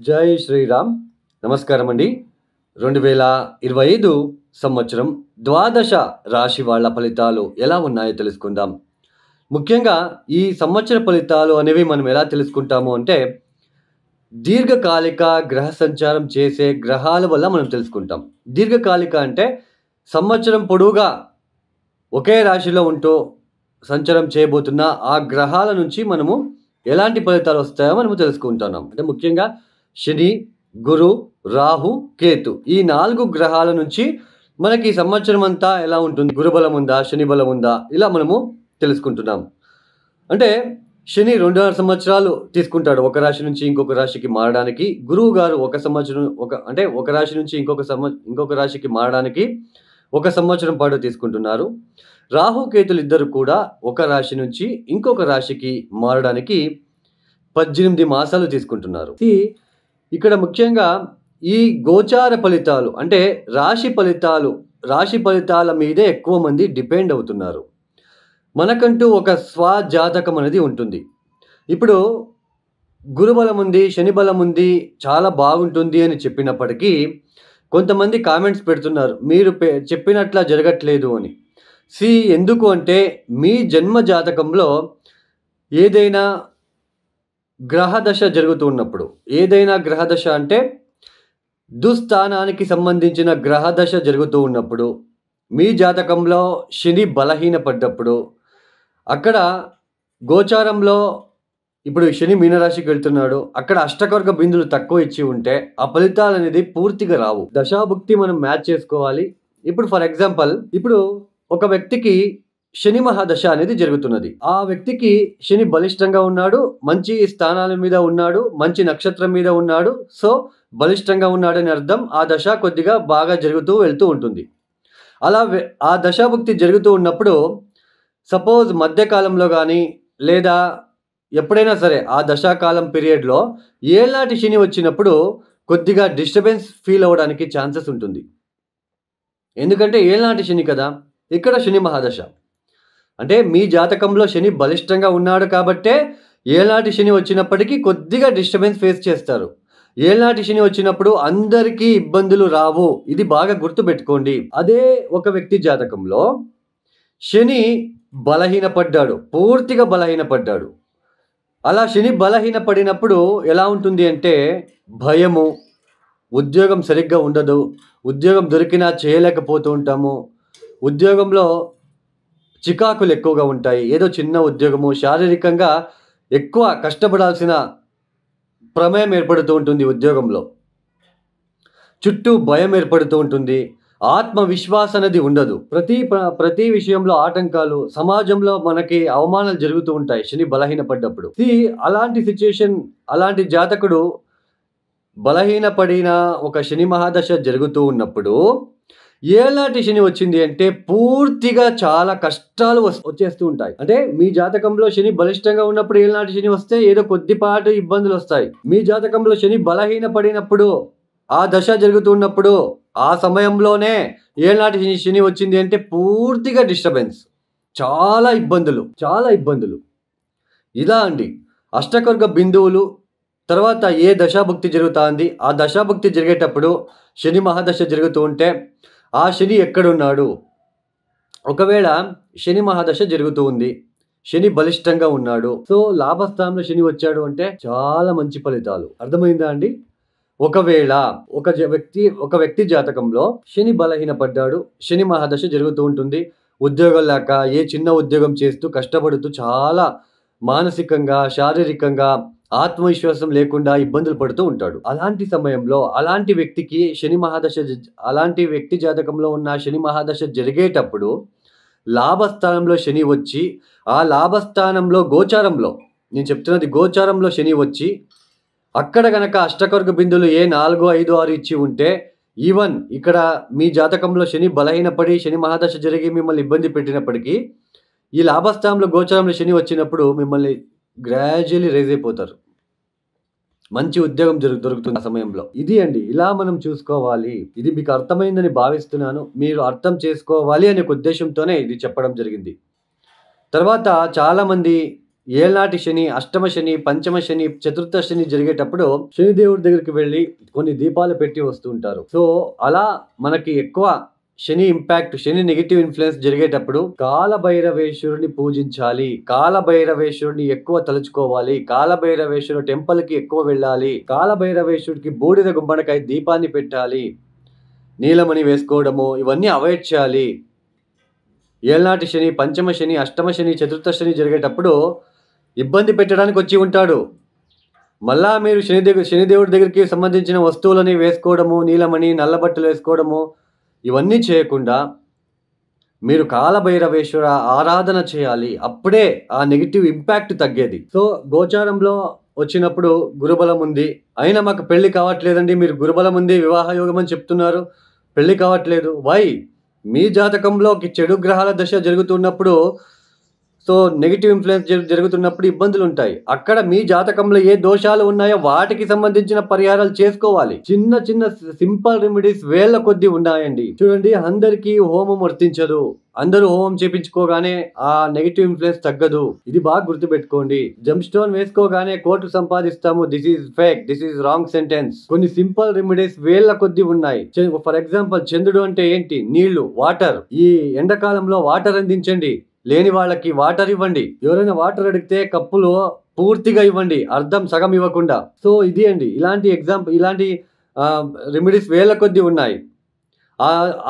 జై శ్రీరామ్. నమస్కారం అండి. 2025 సంవత్సరం ద్వాదశ రాశి వాళ్ళ ఫలితాలు ఎలా ఉన్నాయో తెలుసుకుందాం. ముఖ్యంగా ఈ సంవత్సర ఫలితాలు అనేవి మనం ఎలా తెలుసుకుంటాము అంటే, దీర్ఘకాలిక గ్రహ సంచారం చేసే గ్రహాల వల్ల మనం తెలుసుకుంటాం. దీర్ఘకాలిక అంటే సంవత్సరం పొడవుగా ఒకే రాశిలో ఉంటూ సంచారం చేయబోతున్న ఆ గ్రహాల నుంచి మనము ఎలాంటి ఫలితాలు వస్తాయో మనము తెలుసుకుంటున్నాం. అంటే ముఖ్యంగా శని, గురు, రాహు, కేతు ఈ 4 గ్రహాల నుంచి మనకి ఈ సంవత్సరం అంతా ఎలా ఉంటుంది? గురు బలం ఉందా? శని బలం ఉందా? ఇలా మనము తెలుసుకుంటున్నాం. అంటే శని 2.5 సంవత్సరాలు తీసుకుంటాడు ఒక రాశి నుంచి ఇంకొక రాశికి మారడానికి. గురువు గారు ఒక రాశి నుంచి ఇంకొక రాశికి మారడానికి 1 సంవత్సరం పాటు తీసుకుంటున్నారు. రాహు, కేతులు ఇద్దరు కూడా ఒక రాశి నుంచి ఇంకొక రాశికి మారడానికి 18 మాసాలు తీసుకుంటున్నారు. ఇక్కడ ముఖ్యంగా ఈ గోచార ఫలితాలు అంటే రాశి ఫలితాల మీదే ఎక్కువ మంది డిపెండ్ అవుతున్నారు. మనకంటూ ఒక స్వజాతకం అనేది ఉంటుంది. ఇప్పుడు గురుబలం ఉంది, శని బలం ఉంది, చాలా బాగుంటుంది అని చెప్పినప్పటికీ కొంతమంది కామెంట్స్ పెడుతున్నారు. మీరు చెప్పినట్లా జరగట్లేదు అని. ఎందుకు అంటే మీ జన్మ జాతకంలో ఏదైనా గ్రహదశ జరుగుతూ ఉన్నప్పుడు, ఏదైనా గ్రహదశ అంటే దుస్థానానికి సంబంధించిన గ్రహదశ జరుగుతూ ఉన్నప్పుడు, మీ జాతకంలో శని బలహీనపడ్డప్పుడు, అక్కడ గోచారంలో ఇప్పుడు శని మీనరాశికి వెళ్తున్నాడు. అక్కడ అష్టకవర్గ బిందులు తక్కువ ఇచ్చి ఉంటే ఆ ఫలితాలు అనేది పూర్తిగా రావు. దశాభుక్తి మనం మ్యాచ్ చేసుకోవాలి. ఇప్పుడు ఫర్ ఎగ్జాంపుల్ ఒక వ్యక్తికి శని మహాదశ అనేది జరుగుతున్నది. ఆ వ్యక్తికి శని బలిష్టంగా ఉన్నాడు, మంచి స్థానాల మీద ఉన్నాడు, మంచి నక్షత్రం మీద ఉన్నాడు. సో బలిష్టంగా ఉన్నాడని అర్థం. ఆ దశ కొద్దిగా బాగా జరుగుతూ వెళ్తూ ఉంటుంది. అలా ఆ దశాభుక్తి జరుగుతూ ఉన్నప్పుడు సపోజ్ మధ్యకాలంలో కానీ లేదా ఎప్పుడైనా సరే ఆ దశాకాలం పీరియడ్లో ఏళ్ళనాటి శని వచ్చినప్పుడు కొద్దిగా డిస్టర్బెన్స్ ఫీల్ అవ్వడానికి ఛాన్సెస్ ఉంటుంది. ఎందుకంటే ఏళ్ళనాటి శని కదా, ఇక్కడ శని మహాదశ. అంటే మీ జాతకంలో శని బలిష్టంగా ఉన్నాడు కాబట్టే ఏళ్ళనాటి శని వచ్చినప్పటికీ కొద్దిగా డిస్టర్బెన్స్ ఫేస్ చేస్తారు. ఏళ్ళనాటి శని వచ్చినప్పుడు అందరికీ ఇబ్బందులు రావు. ఇది బాగా గుర్తుపెట్టుకోండి. అదే ఒక వ్యక్తి జాతకంలో శని బలహీనపడ్డాడు, పూర్తిగా బలహీనపడ్డాడు. అలా శని బలహీనపడినప్పుడు ఎలా ఉంటుంది అంటే భయము, ఉద్యోగం సరిగ్గా ఉండదు, ఉద్యోగం దొరికినా చేయలేకపోతూ ఉంటాము, ఉద్యోగంలో చికాకులు ఎక్కువగా ఉంటాయి. ఏదో చిన్న ఉద్యోగము, శారీరకంగా ఎక్కువ కష్టపడాల్సిన ప్రమేయం ఏర్పడుతూ ఉంటుంది ఉద్యోగంలో. చుట్టూ భయం ఏర్పడుతూ ఉంటుంది. ఆత్మవిశ్వాసం అనేది ఉండదు. ప్రతి విషయంలో ఆటంకాలు, సమాజంలో మనకి అవమానాలు జరుగుతూ ఉంటాయి శని బలహీనపడ్డప్పుడు. అలాంటి సిచ్యుయేషన్, అలాంటి జాతకుడు బలహీనపడిన ఒక శని మహాదశ జరుగుతూ ఉన్నప్పుడు ఏళ్ళనాటి శని వచ్చింది అంటే పూర్తిగా చాలా కష్టాలు వచ్చేస్తూ ఉంటాయి. అంటే మీ జాతకంలో శని బలిష్టంగా ఉన్నప్పుడు ఏళ్ళనాటి శని వస్తే ఏదో కొద్దిపాటి ఇబ్బందులు వస్తాయి. మీ జాతకంలో శని బలహీనపడినప్పుడు, ఆ దశ జరుగుతున్నప్పుడు, ఆ సమయంలోనే ఏళ్ళనాటి శని వచ్చింది అంటే పూర్తిగా డిస్టర్బెన్స్, చాలా ఇబ్బందులు. ఇలా అండి అష్టకర్గ బిందువులు. తర్వాత ఏ దశాభుక్తి జరుగుతుంది, ఆ దశాభుక్తి జరిగేటప్పుడు శని మహాదశ జరుగుతూ ఉంటే ఆ శని ఎక్కడున్నాడు? ఒకవేళ శని మహాదశ జరుగుతూ ఉంది, శని బలిష్టంగా ఉన్నాడు, సో లాభస్థానంలో శని వచ్చాడు అంటే చాలా మంచి ఫలితాలు. అర్థమైందా అండి? ఒకవేళ ఒక వ్యక్తి జాతకంలో శని బలహీనపడ్డాడు, శని మహాదశ జరుగుతూ ఉంటుంది, ఉద్యోగం లేక ఏ చిన్న ఉద్యోగం చేస్తూ కష్టపడుతూ చాలా మానసికంగా, శారీరకంగా ఆత్మవిశ్వాసం లేకుండా ఇబ్బందులు పడుతూ ఉంటాడు. అలాంటి సమయంలో అలాంటి వ్యక్తి జాతకంలో ఉన్న శని మహాదశ జరిగేటప్పుడు లాభస్థానంలో శని వచ్చి, ఆ లాభస్థానంలో నేను చెప్తున్నది గోచారంలో శని వచ్చి, అక్కడ గనక అష్టకర్గ బిందులు ఏ 4, 5, 6 ఇచ్చి ఉంటే, ఈవెన్ ఇక్కడ మీ జాతకంలో శని బలహీనపడి శని మహాదశ జరిగి మిమ్మల్ని ఇబ్బంది పెట్టినప్పటికీ ఈ లాభస్థానంలో గోచారంలో శని వచ్చినప్పుడు మిమ్మల్ని గ్రాడ్యువల్లీ రైజ్ అయిపోతారు. మంచి ఉద్యోగం దొరుకుతుంది ఆ సమయంలో. ఇది అండి, ఇలా మనం చూసుకోవాలి. ఇది మీకు అర్థమైందని భావిస్తున్నాను. మీరు అర్థం చేసుకోవాలి అనే ఉద్దేశంతోనే ఇది చెప్పడం జరిగింది. తర్వాత చాలామంది ఏళ్నాటి శని, అష్టమ శని, పంచమ శని, చతుర్థ శని జరిగేటప్పుడు శనిదేవుడి దగ్గరికి వెళ్ళి కొన్ని దీపాలు పెట్టి వస్తూ ఉంటారు. సో అలా మనకి ఎక్కువ శని ఇంపాక్ట్, శని నెగిటివ్ ఇన్ఫ్లుయెన్స్ జరిగేటప్పుడు కాలభైరవేశ్వరుని పూజించాలి. కాలభైరవేశ్వరుని ఎక్కువ తలుచుకోవాలి. కాలభైరవేశ్వరుడు టెంపుల్కి ఎక్కువ వెళ్ళాలి. కాలభైరవేశ్వరుడికి బూడిద గుమ్మడికాయ దీపాన్ని పెట్టాలి. నీలమణి వేసుకోవడము ఇవన్నీ అవాయిడ్ చేయాలి. ఏళ్నాటి శని, పంచమ శని, అష్టమ శని, చతుర్థ శని జరిగేటప్పుడు ఇబ్బంది పెట్టడానికి వచ్చి ఉంటాడు. మళ్ళా మీరు శనిదేవుడి దగ్గరికి సంబంధించిన వస్తువులని వేసుకోవడము, నీలమణి, నల్లబట్టలు వేసుకోవడము ఇవన్నీ చేయకుండా మీరు కాలభైరవేశ్వర ఆరాధన చేయాలి. అప్పుడే ఆ నెగిటివ్ ఇంపాక్ట్ తగ్గేది. సో గోచారంలో వచ్చినప్పుడు గురుబలం ఉంది, అయినా మాకు పెళ్లి కావట్లేదండి, మీరు గురుబలం ఉంది, వివాహ యోగం అని చెప్తున్నారు, పెళ్లి కావట్లేదు. వై? మీ జాతకంలోకి చెడు గ్రహాల దశ జరుగుతున్నప్పుడు, సో నెగిటివ్ ఇన్ఫ్లుయెన్స్ జరుగుతున్నప్పుడు ఇబ్బందులు ఉంటాయి. అక్కడ మీ జాతకంలో ఏ దోషాలు ఉన్నాయో వాటికి సంబంధించిన పరిహారాలు చేసుకోవాలి. చిన్న చిన్న సింపుల్ రెమెడీస్ వేళ్ల కొద్దీ ఉన్నాయండి. చూడండి, అందరికీ హోమం వర్తించదు. అందరూ హోమం చేపించుకోగానే ఆ నెగిటివ్ ఇన్ఫ్లుయెన్స్ తగ్గదు. ఇది బాగా గుర్తుపెట్టుకోండి. జమ్ స్టోన్ వేసుకోగానే కోట్లు సంపాదిస్తాము, this is fake, this is wrong sentence. కొన్ని సింపుల్ రెమెడీస్ వేళ్ల కొద్దీ ఉన్నాయి. ఫర్ ఎగ్జాంపుల్, చంద్రుడు అంటే ఏంటి? నీళ్లు, వాటర్. ఈ ఎండాకాలంలో వాటర్ అందించండి. లేని వాళ్ళకి వాటర్ ఇవ్వండి. ఎవరైనా వాటర్ అడిగితే కప్పులో పూర్తిగా ఇవ్వండి, అర్థం సగం ఇవ్వకుండా. సో ఇది అండి, ఇలాంటి రెమెడీస్ వేళ్ల కొద్దీ ఉన్నాయి.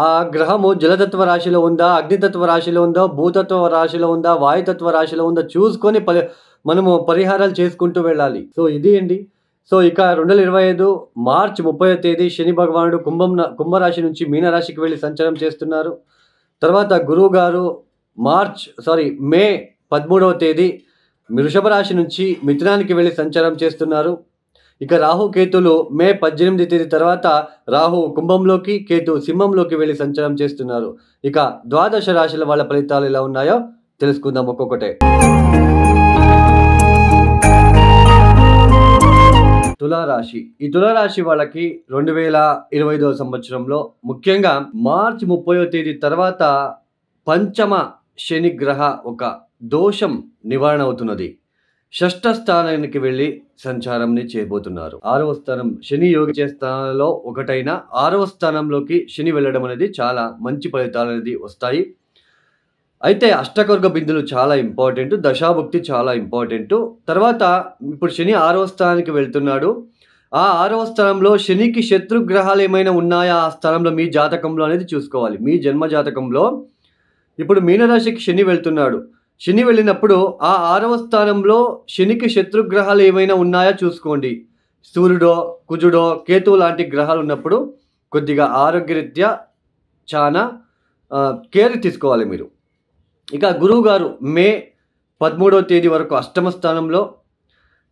ఆ గ్రహము జలతత్వ రాశిలో ఉందా, అగ్నితత్వ రాశిలో ఉందా, భూతత్వ రాశిలో ఉందా, వాయుతత్వ రాశిలో ఉందా చూసుకొని మనము పరిహారాలు చేసుకుంటూ వెళ్ళాలి. సో ఇది అండి. సో ఇక 2025 మార్చి 30వ తేదీ శని భగవానుడు కుంభరాశి నుంచి మీనరాశికి వెళ్ళి సంచారం చేస్తున్నారు. తర్వాత గురువు గారు మే 13వ తేదీ వృషభ రాశి నుంచి మిథునానికి వెళ్ళి సంచారం చేస్తున్నారు. ఇక రాహు కేతులు మే 18వ తేదీ తర్వాత రాహు కుంభంలోకి, కేతు సింహంలోకి వెళ్ళి సంచారం చేస్తున్నారు. ఇక ద్వాదశ రాశుల వాళ్ళ ఫలితాలు ఎలా ఉన్నాయో తెలుసుకుందాం ఒక్కొక్కటే. తులారాశి. ఈ తులారాశి వాళ్ళకి 2025వ సంవత్సరంలో ముఖ్యంగా మార్చి 30వ తేదీ తర్వాత పంచమ శని గ్రహ ఒక దోషం నివారణ అవుతున్నది. షష్ఠ స్థానానికి వెళ్ళి సంచారంని చేయబోతున్నారు. 6వ స్థానం శని యోగ స్థానంలో ఒకటైన 6వ స్థానంలోకి శని వెళ్ళడం అనేది చాలా మంచి ఫలితాలు అనేది వస్తాయి. అయితే అష్టకర్గ బిందులు చాలా ఇంపార్టెంట్, దశాభుక్తి చాలా ఇంపార్టెంట్. తర్వాత ఇప్పుడు శని 6వ స్థానానికి వెళ్తున్నాడు. ఆ 6వ స్థానంలో శనికి శత్రుగ్రహాలు ఏమైనా ఉన్నాయా ఆ స్థానంలో మీ జాతకంలో అనేది చూసుకోవాలి. మీ జన్మ జాతకంలో ఇప్పుడు మీనరాశికి శని వెళ్తున్నాడు. శని వెళ్ళినప్పుడు ఆ 6వ స్థానంలో శనికి శత్రుగ్రహాలు ఏమైనా ఉన్నాయా చూసుకోండి. సూర్యుడో, కుజుడో, కేతువు లాంటి గ్రహాలు ఉన్నప్పుడు కొద్దిగా ఆరోగ్యరీత్యా చాలా కేర్ తీసుకోవాలి మీరు. ఇక గురువు గారు మే 13వ తేదీ వరకు అష్టమ స్థానంలో,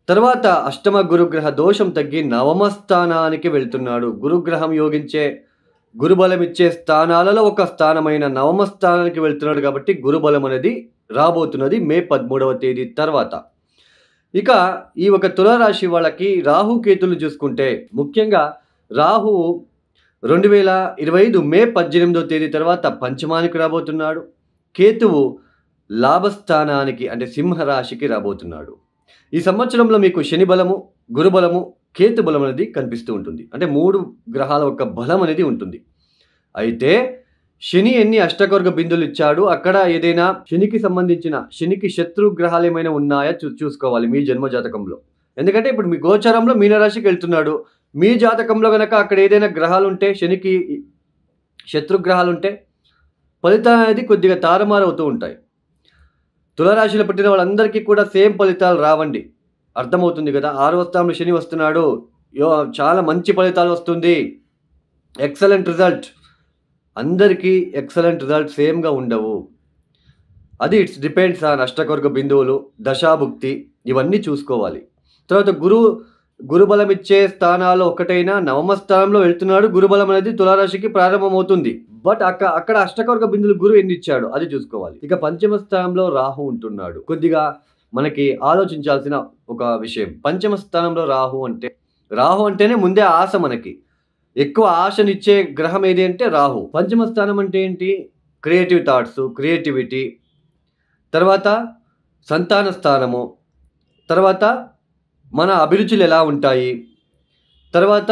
తర్వాత అష్టమ గురుగ్రహ దోషం తగ్గి నవమ స్థానానికి వెళ్తున్నాడు. గురుగ్రహం యోగించే, గురుబలం ఇచ్చే స్థానాలలో ఒక స్థానమైన నవమ స్థానానికి వెళ్తున్నాడు కాబట్టి గురుబలం అనేది రాబోతున్నది మే 13వ తేదీ తర్వాత. ఇక ఈ ఒక తులారాశి వాళ్ళకి రాహు కేతులు చూసుకుంటే, ముఖ్యంగా రాహు 2025 మే 18వ తేదీ తర్వాత పంచమానికి రాబోతున్నాడు. కేతువు లాభస్థానానికి అంటే సింహరాశికి రాబోతున్నాడు. ఈ సంవత్సరంలో మీకు శని బలము, గురుబలము, కేతు బలం అనేది కనిపిస్తూ ఉంటుంది. అంటే 3 గ్రహాల యొక్క బలం అనేది ఉంటుంది. అయితే శని ఎన్ని అష్టకర్గ బిందులు ఇచ్చాడు, అక్కడ ఏదైనా శనికి శత్రు గ్రహాలు ఏమైనా ఉన్నాయా చూసుకోవాలి మీ జన్మ జాతకంలో. ఎందుకంటే ఇప్పుడు మీ గోచారంలో మీనరాశికి వెళ్తున్నాడు. మీ జాతకంలో కనుక అక్కడ ఏదైనా గ్రహాలు ఉంటే, శనికి శత్రుగ్రహాలు ఉంటే ఫలితాలు అనేది కొద్దిగా తారుమారు అవుతూ ఉంటాయి. తులారాశిలో పుట్టిన వాళ్ళందరికీ కూడా సేమ్ ఫలితాలు రావండి. అర్థమవుతుంది కదా. 6వ స్థానంలో శని వస్తున్నాడు, చాలా మంచి ఫలితాలు వస్తుంది, ఎక్సలెంట్ రిజల్ట్. అందరికీ ఎక్సలెంట్ రిజల్ట్ సేమ్గా ఉండవు. అది ఇట్స్ డిపెండ్స్ ఆన్ అష్టకర్గ బిందువులు, దశాభుక్తి ఇవన్నీ చూసుకోవాలి. తర్వాత గురుబలం ఇచ్చే స్థానాల్లో ఒకటైన నవమ స్థానంలో వెళ్తున్నాడు. గురుబలం అనేది తులారాశికి ప్రారంభమవుతుంది. బట్ అక్కడ అష్టకర్గ బిందులు గురువు ఎన్ని ఇచ్చాడు అది చూసుకోవాలి. ఇక పంచమ స్థానంలో రాహు ఉంటున్నాడు. కొద్దిగా మనకి ఆలోచించాల్సిన ఒక విషయం, పంచమ స్థానంలో రాహు అంటేనే ముందే ఆశ. మనకి ఎక్కువ ఆశనిచ్చే గ్రహం ఏది అంటే రాహు. పంచమ స్థానం అంటే ఏంటి? క్రియేటివ్ థాట్స్, క్రియేటివిటీ, తర్వాత సంతాన స్థానము, తర్వాత మన అభిరుచులు ఎలా ఉంటాయి, తర్వాత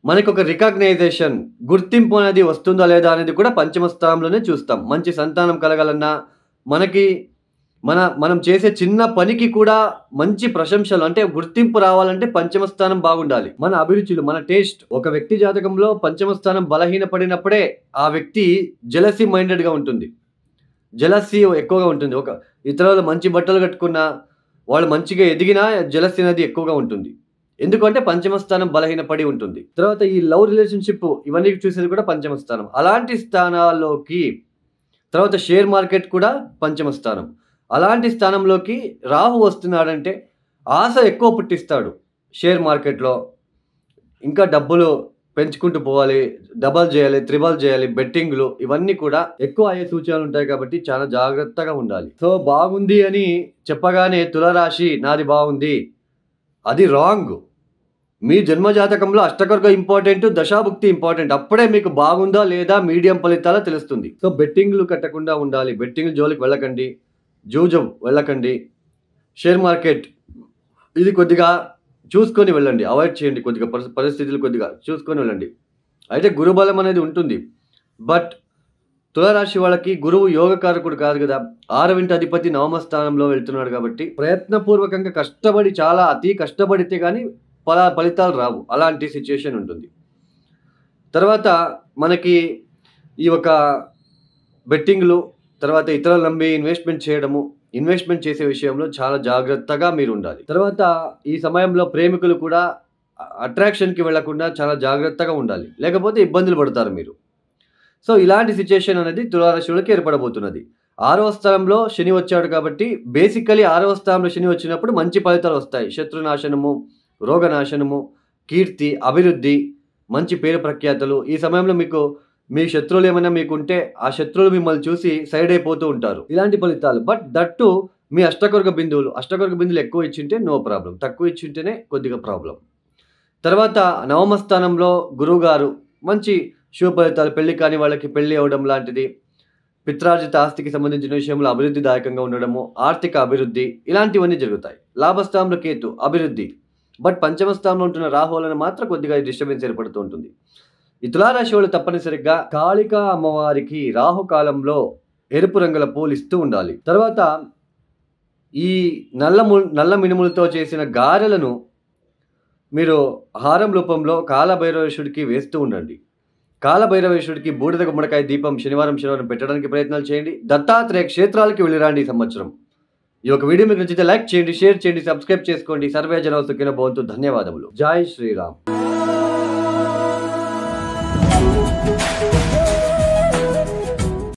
మనకొక రికగ్నైజేషన్, గుర్తింపు అనేది వస్తుందా లేదా అనేది కూడా పంచమ స్థానంలోనే చూస్తాం. మంచి సంతానం కలగాలన్నా, మనకి మనం చేసే చిన్న పనికి కూడా మంచి ప్రశంసలు అంటే గుర్తింపు రావాలంటే పంచమ స్థానం బాగుండాలి. మన అభిరుచులు, మన టేస్ట్. ఒక వ్యక్తి జాతకంలో పంచమ స్థానం బలహీనపడినప్పుడే ఆ వ్యక్తి జెలసీ మైండెడ్‌గా ఉంటుంది. జెలసీ ఎక్కువగా ఉంటుంది. ఒక ఇతరులు మంచి బట్టలు కట్టుకున్నా, వాళ్ళు మంచిగా ఎదిగినా జెలసీ అనేది ఎక్కువగా ఉంటుంది. ఎందుకంటే పంచమ స్థానం బలహీనపడి ఉంటుంది. తర్వాత ఈ లవ్ రిలేషన్‌షిప్ ఇవన్నీ చూసేది కూడా పంచమ స్థానం. అలాంటి స్థానాల్లోకి తర్వాత షేర్ మార్కెట్ కూడా పంచమ స్థానం. అలాంటి స్థానంలోకి రాహు వస్తున్నాడంటే ఆశ ఎక్కువ పుట్టిస్తాడు. షేర్ మార్కెట్‌లో ఇంకా డబ్బులు పెంచుకుంటూ పోవాలి, డబల్ చేయాలి, త్రిబల్ చేయాలి, బెట్టింగ్‌లు ఇవన్నీ కూడా ఎక్కువ అయ్యే సూచనలుంటాయి కాబట్టి చాలా జాగ్రత్తగా ఉండాలి. సో, బాగుంది అని చెప్పగానే తులారాశి నాది బాగుంది. అది రాంగ్. మీ జన్మ జాతకంలో అష్టకర్గ ఇంపార్టెంట్, దశాభుక్తి ఇంపార్టెంట్. అప్పుడే మీకు బాగుందా లేదా మీడియం ఫలితాలు తెలుస్తుంది. సో, బెట్టింగ్‌లు కట్టకుండా ఉండాలి. బెట్టింగ్‌ల జోలికి వెళ్ళకండి. జూజం వెళ్ళకండి. షేర్ మార్కెట్ ఇది కొద్దిగా చూసుకొని వెళ్ళండి. అవాయిడ్ చేయండి కొద్దిగా పరిస్థితులు కొద్దిగా చూసుకొని వెళ్ళండి. అయితే గురుబలం అనేది ఉంటుంది. బట్ తులారాశి వాళ్ళకి గురువు యోగకారకుడు కాదు గదా! 6వ ఇంటి అధిపతి నవమ స్థానంలో వెళ్తున్నాడు కాబట్టి ప్రయత్నపూర్వకంగా కష్టపడి చాలా అతి కష్టపడితే గాని ఫలితాలు రావు. అలాంటి సిట్యుయేషన్ ఉంటుంది. తర్వాత మనకి ఈ యొక్క బెట్టింగ్‌లు, తర్వాత ఇతరులను నమ్మి ఇన్వెస్ట్‌మెంట్ చేసే విషయంలో చాలా జాగ్రత్తగా మీరుండాలి. తర్వాత ఈ సమయంలో ప్రేమికులు కూడా అట్రాక్షన్‌కి వెళ్ళకుండా చాలా జాగ్రత్తగా ఉండాలి. లేకపోతే ఇబ్బందులు పడతారు మీరు. సో, ఇలాంటి సిట్యుయేషన్ అనేది తులారాశి వాళ్ళకి ఏర్పడబోతున్నది. 6వ స్థానంలో శని వచ్చాడు కాబట్టి బేసికల్లీ 6వ స్థానంలో శని వచ్చినప్పుడు మంచి ఫలితాలు వస్తాయి. శత్రునాశనము, రోగనాశనము, కీర్తి, అభివృద్ధి, మంచి పేరు ప్రఖ్యాతలు. ఈ సమయంలో మీ శత్రువులు ఏమైనా మీకుంటే ఆ శత్రువులు మిమ్మల్ని చూసి సైడ్ అయిపోతూ ఉంటారు. ఇలాంటి ఫలితాలు. బట్ దట్ టూ మీ అష్టకర్గ బిందువులు ఎక్కువ ఇచ్చింటే నో ప్రాబ్లమ్. తక్కువ ఇచ్చింటేనే కొద్దిగా ప్రాబ్లమ్. తర్వాత నవమ స్థానంలో గురువుగారు మంచి శుభ ఫలితాలు, పెళ్లి కాని వాళ్ళకి పెళ్లి అవ్వడం లాంటిది, పిత్రార్జిత ఆస్తికి సంబంధించిన విషయంలో అభివృద్ధిదాయకంగా ఉండడము, ఆర్థిక అభివృద్ధి ఇలాంటివన్నీ జరుగుతాయి. లాభస్థానంలో కేతు అభివృద్ధి. బట్ పంచమ స్థానంలో ఉంటున్న రాహు వలన మాత్రం కొద్దిగా డిస్టర్బెన్స్ ఏర్పడుతూ ఉంటుంది. ఈ తులారాశి వాళ్ళు తప్పనిసరిగా కాళికా అమ్మవారికి రాహుకాలంలో ఎరుపు రంగుల పూలు ఇస్తూ ఉండాలి. తర్వాత ఈ నల్ల మినుములతో చేసిన గారెలను మీరు హారం రూపంలో కాలభైరవేశ్వరుడికి వేస్తూ ఉండండి. కాలభైరవేశ్వరుడికి బూడిద గుమ్మడికాయ దీపం శనివారం పెట్టడానికి ప్రయత్నాలు చేయండి. దత్తాత్రేయ క్షేత్రాలకి వెళ్ళిరండి ఈ సంవత్సరం. ఈ యొక్క వీడియో మీకు నచ్చితే లైక్ చేయండి, షేర్ చేయండి, సబ్స్క్రైబ్ చేసుకోండి. సర్వే జన సుఖినో భవంతు. ధన్యవాదములు. జై శ్రీరామ్.